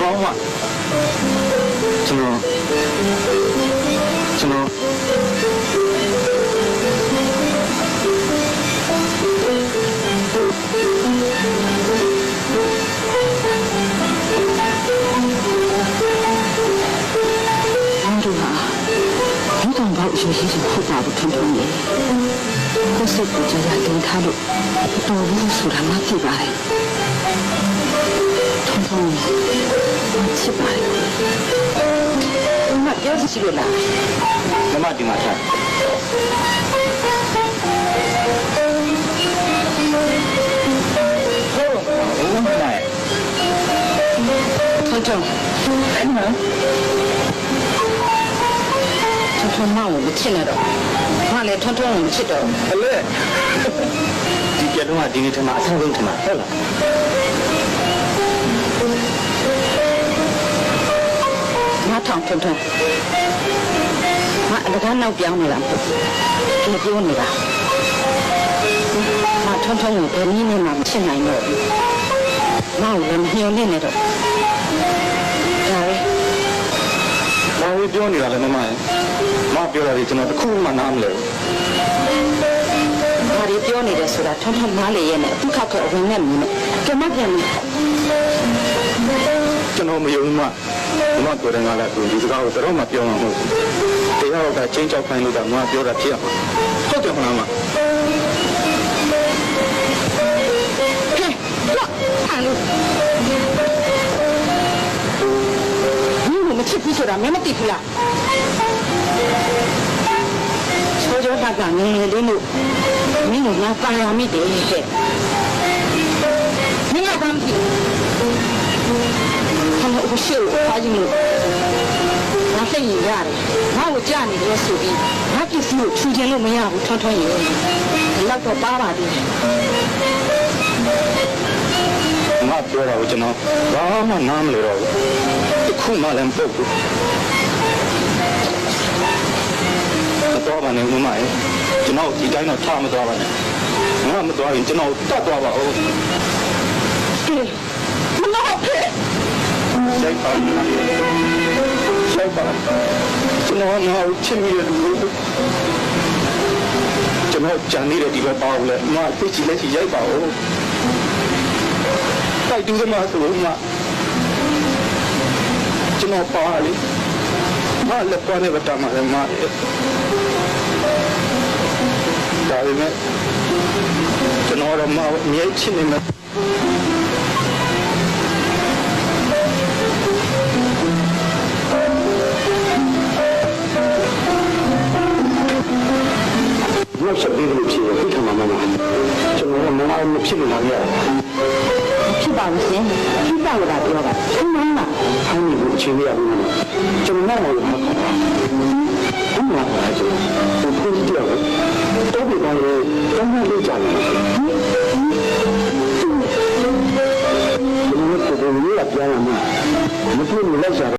ကောင်းမှကျွန်တော်有些是复杂的传统业，我是不知道跟他的多无数他妈几百，传统业我700，那要是几个啦？妈妈顶哪天？我买。传统，传统我们吃那种，那来传统我们吃的。好嘞。ဒီကြတော့ဒီနေ့ထမအဆောင်ဆုံးထမဟုတ်လားငါထောင်ထွန်းငါအလကားနောက်ပြောင်းနေတာဒီပြောနေတာငါထွန်းကိုဘယ်နည်းနဲ့မှမဖြစ်နိုင်တော့ဘူးငါ့ကိုလည်းမညှို့နေတော့ဒါပဲ ဘာလို့ပြောနေတာလဲမမရဲ့မပြောတာဒီကျွန်တော်တခုမှနားမလဲဘာတွေပြောနေတယ်ဆိုတာထွန်းနားလေရဲ့နဲ့အခုခေတ်ကအဝင်နဲ့မြင်နဲ့ကြမပြန်ဘူးကျွန်တော်မယုံဘူးမပြောတယ်ငါလည်းဒီစကားကိုတော့မပြောမှာမဟုတ်ဘူးတရားကချင်းချောက်ခိုင်းလို့တော့ငါပြောတာဖြစ်ရမှာဟုတ်တယ်မလားမဟဲ့တော့အဲ့လိုမချစ်ဘူးဆိုတာမင်းမသိဘူးလားဆိုကြတာကငယ်ငယ်လေးလို့မင်းကငါပါရမိတယ်တဲ့မင်းကဘာမှမသိဘူးခဏအရှိကိုအားကြီးလို့ငါသိရင်ရတယ်ငါ့ကိုကြားနေတယ်ဆိုပြီးငါပစ္စည်းကိုချူခြင်းလို့မရဘူးထွန်းထွန်းရေလောက်တော့ပါပါသေးတယ်ငါပြောတာကိုကျွန်တော်ဘာမှနားမလဲတော့ဘူးတခုမှလည်းမပုတ်ဘူးတော့ပါနဲ့မမရဲ့ကျွန်တော်ဒီတိုင်းတော့ထားမသွားပါနဲ့ငါမသွားရင်ကျွန်တော်တတ်သွားပါဦးမလို့ဖေးစိတ်ပါကျွန်တော်ငါ့ကိုချစ်မိတဲ့လူတွေကျွန်တော်ကြံနေတဲ့ဒီလိုပေါ့လေငါသိချင်လက်ချရိုက်ပါဦးတိုက်တူးသမားဆိုလို့ငါကျွန်တော်ပါလေငါလက်ပေါ်နဲ့ဗတာမှာလည်းငါဒါပေမဲ့ကျွန်တော်တော့မအမြဲချစ်နေမှာနောက်ဆက်ပြီးလို့ဖြစ်ရဖြစ်မှာမမကျွန်တော်ကမမမဖြစ်နေတာများဖြစ်ပါလို့ရှင်ဖြစ်ပါလို့ပြောတာအမှန်လားဟောင်းနေလို့အချိန်ရဘူးကျွန်တော်ကတော့မဟုတ်ဘူးဘာမှမဟုတ်ဘူး